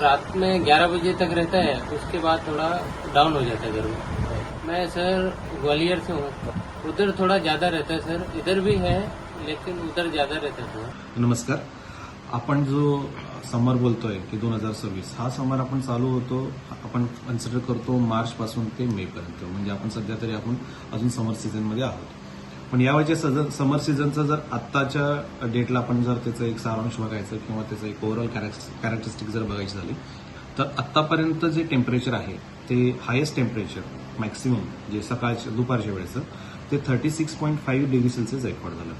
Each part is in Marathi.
रात में 11 बजे तक रहता है, उसके बाद थोड़ा डाउन हो जाता है गर्मी। मैं सर ग्वालियर से हूँ, उधर थोड़ा ज़्यादा रहता है सर, इधर भी है लेकिन उधर ज़्यादा रहता है थोड़ा। नमस्कार. आपण जो समर बोलतोय की 2026 हा समर आपण चालू होतो, आपण कन्सिडर करतो मार्च पासून ते मे पर्यंत, म्हणजे आपण सध्या तरी आपण अजून समर सीझनमध्ये आहोत. पण यावेळेच्या समर सीझनचं जर आत्ताच्या डेटला आपण जर त्याचं एक सारांश बघायचं किंवा त्याचं एक ओव्हरऑल कॅरेक्टरिस्टिक जर बघायची झाली तर आत्तापर्यंत जे टेम्परेचर आहे ते हायेस्ट टेम्परेचर मॅक्सिमम जे सकाळच्या दुपारच्या वेळेचं ते 36.5 डिग्री सेल्सिअस रेकॉर्ड झालं.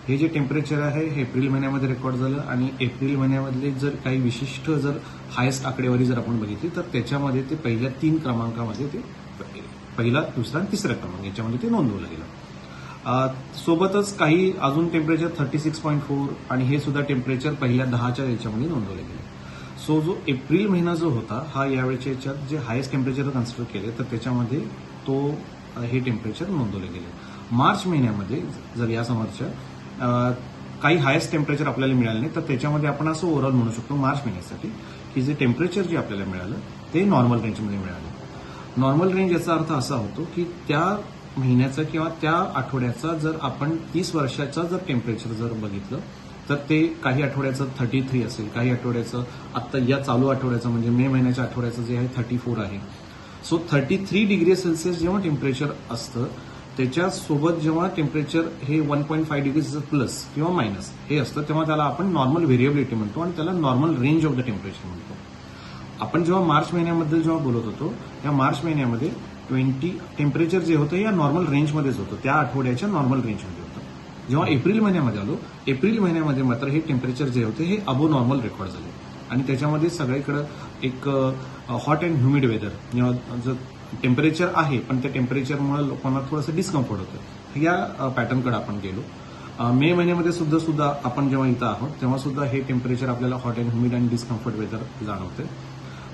हे जे टेम्परेचर आहे हे एप्रिल महिन्यामध्ये रेकॉर्ड झालं आणि एप्रिल महिन्यामधले जर काही विशिष्ट जर हायेस्ट आकडेवारी जर आपण बघितली तर त्याच्यामध्ये ते पहिल्या 3 क्रमांकामध्ये ते पहिला, दुसरा आणि तिसरा क्रमांक याच्यामध्ये ते नोंदवलं गेलं. सोबतच काही अजून टेम्परेचर 36.4 आणि हे सुद्धा टेम्परेचर पहिल्या 10च्या याच्यामध्ये नोंदवले गेले. सो जो एप्रिल महिना जो होता हा यावेळेच्या याच्यात जे हायेस्ट टेम्परेचर कन्सिडर केले तर त्याच्यामध्ये तो हे टेम्परेचर नोंदवले गेले. मार्च महिन्यामध्ये जर या समरच्या काही हायेस्ट टेम्परेचर आपल्याला मिळालं नाही तर त्याच्यामध्ये आपण असं ओव्हरऑल म्हणू शकतो मार्च महिन्यासाठी की जे टेम्परेचर जे आपल्याला मिळालं ते नॉर्मल रेंजमध्ये मिळालं. नॉर्मल रेंज याचा अर्थ असा होतो की त्या महिन्याचा किंवा त्या आठवड्याचा जर आपण 30 वर्षाचा जर टेम्परेचर जर बघितलं तर ते काही आठवड्याचं 33 असेल, काही आठवड्याचं आत्ता या चालू आठवड्याचं म्हणजे मे महिन्याच्या आठवड्याचं जे आहे 34 आहे. सो 33 डिग्री सेल्सिअस जेव्हा टेम्परेचर असतं त्याच्यासोबत जेव्हा टेम्परेचर हे 1.5 डिग्री प्लस किंवा मायनस हे असतं तेव्हा त्याला आपण नॉर्मल व्हेरिएबिलिटी म्हणतो आणि त्याला normal range of the temperature म्हणतो. आपण जेव्हा मार्च महिन्याबद्दल जेव्हा बोलत होतो या मार्च महिन्यामध्ये 20 टेम्परेचर जे होतं या नॉर्मल रेंजमध्येच होतं, त्या आठवड्याच्या नॉर्मल रेंजमध्ये होतं. जेव्हा एप्रिल महिन्यामध्ये आलो एप्रिल महिन्यामध्ये मात्र हे टेम्परेचर जे होते हे अबो नॉर्मल रेकॉर्ड झाले आणि त्याच्यामध्ये सगळीकडे एक हॉट अँड ह्युमिड वेदर जेव्हा जर टेम्परेचर आहे पण त्या टेम्परेचरमुळे लोकांना थोडंसं डिस्कम्फर्ट होतं या पॅटर्नकडे आपण गेलो. मे महिन्यामध्ये सुद्धा आपण जेव्हा इथं आहोत तेव्हा सुद्धा हे टेम्परेचर आपल्याला हॉट अँड ह्युमिड आणि डिस्कम्फर्ट वेदर जाणवते.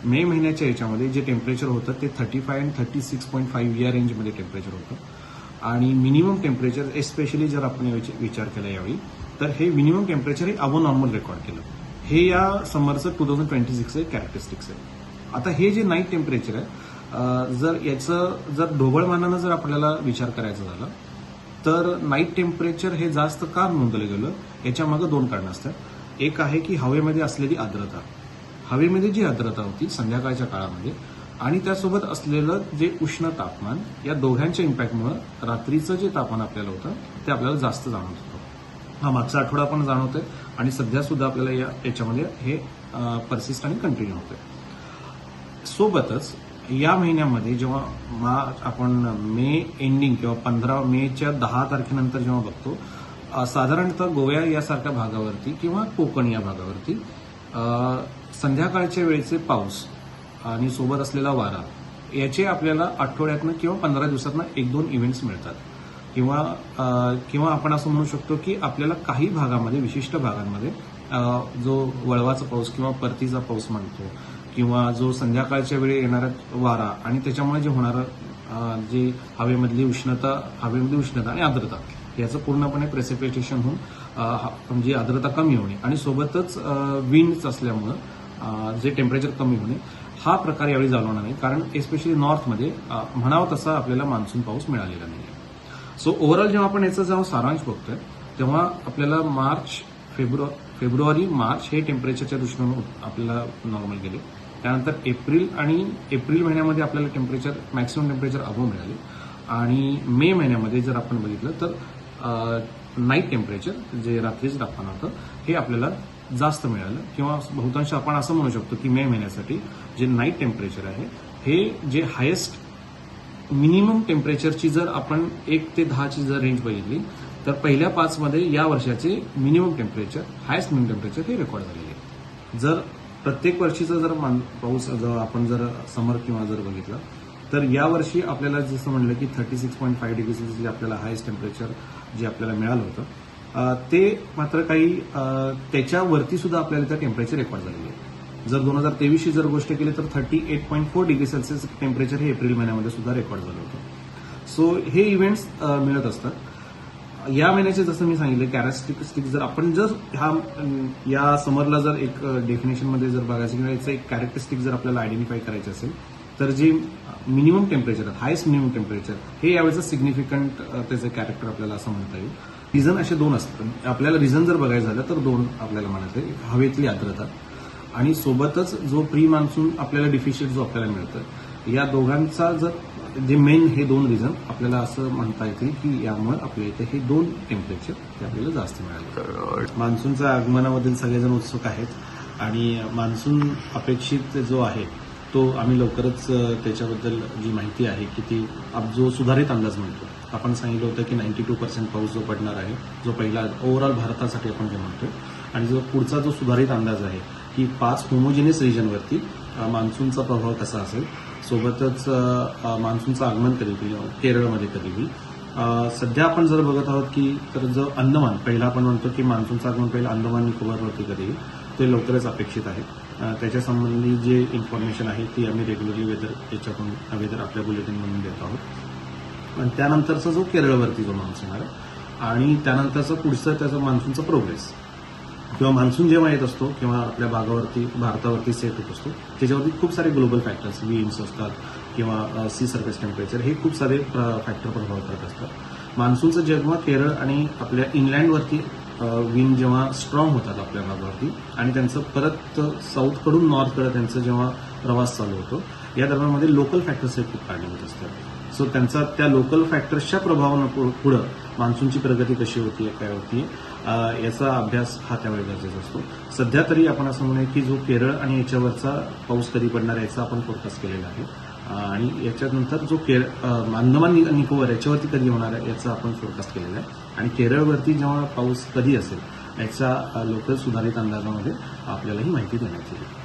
मे महिन्याच्या याच्यामध्ये जे टेम्परेचर होतं ते 35 आणि 36.5 या रेंजमध्ये टेम्परेचर होतं आणि मिनिमम टेम्परेचर एस्पेशली जर आपण विचार केला यावेळी तर हे मिनिमम टेम्परेचर हे अबो नॉर्मल रेकॉर्ड केलं. हे या समरचं 2026 कॅरेक्टरिस्टिक्स आहे. आता हे जे नाईट टेम्परेचर आहे जर याचं जर ढोबळमानानं जर आपल्याला विचार करायचा झाला तर नाईट टेम्परेचर हे जास्त का नोंदवलं गेलं याच्या मागे 2 कारणं असतात. एक आहे की हवेमध्ये असलेली आर्द्रता, हवेमध्ये जी आर्द्रता होती संध्याकाळच्या काळामध्ये आणि त्यासोबत असलेलं जे उष्ण तापमान या दोघांच्या इम्पॅक्टमुळे रात्रीचं जे तापमान आपल्याला होतं ते आपल्याला जास्त जाणवत होतं. हा मागचा आठवडा पण जाणवतोय आणि सध्या सुद्धा आपल्याला याच्यामध्ये हे परसिस्ट आणि कंटिन्यू होतंय. सोबतच या महिन्यामध्ये जेव्हा आपण मे एंडिंग किंवा 15 मेच्या 10 तारखेनंतर जेव्हा बघतो साधारणतः गोवा यासारख्या भागावरती किंवा कोकण या भागावरती संध्याकाळच्या वेळेचे पाऊस आणि सोबत असलेला वारा याचे आपल्याला आठवड्यातनं किंवा 15 दिवसातनं 1-2 इव्हेंट्स मिळतात किंवा आपण असं म्हणू शकतो की आपल्याला काही भागामध्ये विशिष्ट भागांमध्ये जो वळवाचा पाऊस किंवा परतीचा पाऊस म्हणतो किंवा जो संध्याकाळच्या वेळी येणारा वारा आणि त्याच्यामुळे जे होणारं जे हवेमधली उष्णता आणि आर्द्रता याचं पूर्णपणे प्रेसिपिटेशन होऊन म्हणजे आर्द्रता कमी होणे आणि सोबतच विंड्स असल्यामुळं जे टेम्परेचर कमी होणे हा प्रकार यावेळी जाणवणार नाही कारण एस्पेशली नॉर्थमध्ये म्हणावं तसा आपल्याला मान्सून पाऊस मिळालेला नाही. सो ओव्हरऑल जेव्हा आपण याचा जेव्हा सारांश बघतोय तेव्हा आपल्याला फेब्रुवारी मार्च हे टेम्परेचरच्या दृष्टीने आपल्याला नॉर्मल गेले. त्यानंतर एप्रिल महिन्यामध्ये आपल्याला मॅक्सिमम टेम्परेचर अबो मिळाले आणि मे महिन्यामध्ये जर आपण बघितलं तर नाईट टेम्परेचर जे रात्रीचं तापमान होतं हे आपल्याला जास्त मिळालं किंवा बहुतांश आपण असं म्हणू शकतो की मे महिन्यासाठी जे नाईट टेम्परेचर आहे हे जे हायेस्ट मिनिमम टेम्परेचरची जर आपण 1 ते 10ची जर रेंज बघितली तर पहिल्या 5 मध्ये या वर्षाचे minimum temperature highest minimum temperature हे रेकॉर्ड झालेले आहे. जर प्रत्येक वर्षीचा जर पाऊस जर आपण जर समर किंवा जर बघितलं तर यावर्षी आपल्याला जसं म्हणलं की 36.5 डिग्री सेल्सिअस जे आपल्याला हायेस्ट टेम्परेचर जे आपल्याला मिळालं होतं ते मात्र काही त्याच्यावरती सुद्धा आपल्याला त्या टेम्परेचर रेकॉर्ड झालेले आहे. जर 2023ची जर गोष्ट केली तर 38.4 डिग्री सेल्सिअस टेम्परेचर हे एप्रिल महिन्यामध्ये सुद्धा रेकॉर्ड झालं होतं. सो हे इव्हेंट्स मिळत असतात. या महिन्याचे जसं मी सांगितलं कॅरेक्टरिस्टिक जर आपण जर या समरला जर एक डेफिनेशनमध्ये जर बघायचं किंवा याचं एक कॅरेक्टरिस्टिक जर आपल्याला आयडेंटिफाय करायचं असेल तर जे minimum temperature highest minimum temperature हे यावेळेचं सिग्निफिकंट त्याचं कॅरेक्टर आपल्याला असं म्हणता येईल. रिझन असे दोन असतात. आपल्याला रिझन जर बघायचं झालं तर दोन आपल्याला म्हणायचं आहे. हवेतली आर्द्रता आणि सोबतच जो प्री मान्सून आपल्याला डिफिशियट जो आपल्याला मिळतं, या दोघांचा जर जे मेन हे दोन रिझन आपल्याला असं म्हणता येतील की यामुळे आपल्या इथे हे दोन टेम्परेचर हे आपल्याला जास्त मिळाले. मान्सूनच्या आगमनाबद्दल सगळेजण उत्सुक आहेत आणि मान्सून अपेक्षित जो आहे तो आम्ही लवकरच त्याच्याबद्दल जी माहिती आहे की ती जो सुधारित अंदाज म्हणतो, आपण सांगितलं होतं की 92% पाऊस जो पडणार आहे, जो पहिला ओव्हरऑल भारतासाठी आपण जे म्हणतो, आणि जो पुढचा जो सुधारित अंदाज आहे की 5 होमोजेनियस रिजनवरती मान्सूनचा प्रभाव कसा असेल, सोबतच मान्सूनचं आगमन कधी होईल, केरळमध्ये कधी होईल. सध्या आपण जर बघत आहोत की तर जो अंदमान पहिला आपण म्हणतो की मान्सूनचं आगमन पहिलं अंदमान निकोबारवरती कधी होईल ते लवकरच अपेक्षित आहे. त्याच्या संबंधी जे इन्फॉर्मेशन आहे ती आम्ही रेग्युलरली वेदर आपल्या बुलेटिनमधून देत आहोत. आणि त्यानंतरचा जो केरळवरती जो मान्सून आहे आणि त्यानंतरचं पुढचं त्याचा मान्सूनचा प्रोग्रेस किंवा मान्सून जेव्हा येत असतो किंवा आपल्या भारतावरती सेट होत असतो त्याच्यावरती खूप सारे ग्लोबल फॅक्टर्स विंड्स असतात किंवा सी सरफेस टेम्परेचर हे खूप सारे फॅक्टर प्रभाव करत असतात. मान्सूनचं जेव्हा केरळ आणि आपल्या इनलँडवरती विंड जेव्हा स्ट्रॉंग होतात आपल्या भागावरती आणि त्यांचं परत साऊथकडून नॉर्थकडे त्यांचा जेव्हा प्रवास चालू होतो, या दरम्यानमध्ये लोकल फॅक्टर्स हे खूप कारणीभूत असतात. सो त्यांचा त्या लोकल फॅक्टर्सच्या प्रभावानं पुढं मान्सूनची प्रगती कशी होतीये काय होतीये याचा अभ्यास हा त्यावेळी गरजेचा असतो. सध्या तरी आपण असं म्हणूया की जो केरळ आणि याच्यावरचा पाऊस कधी पडणार याचा आपण फोरकास्ट केलेला आहे आणि याच्यानंतर जो अंदमान निकोबार याच्यावरती कधी होणार आहे याचा आपण फोरकास्ट केलेला आहे आणि केरळवरती जेव्हा पाऊस कधी असेल याचा लोकल सुधारित अंदाजामध्ये आपल्याला ही माहिती देण्यात येईल.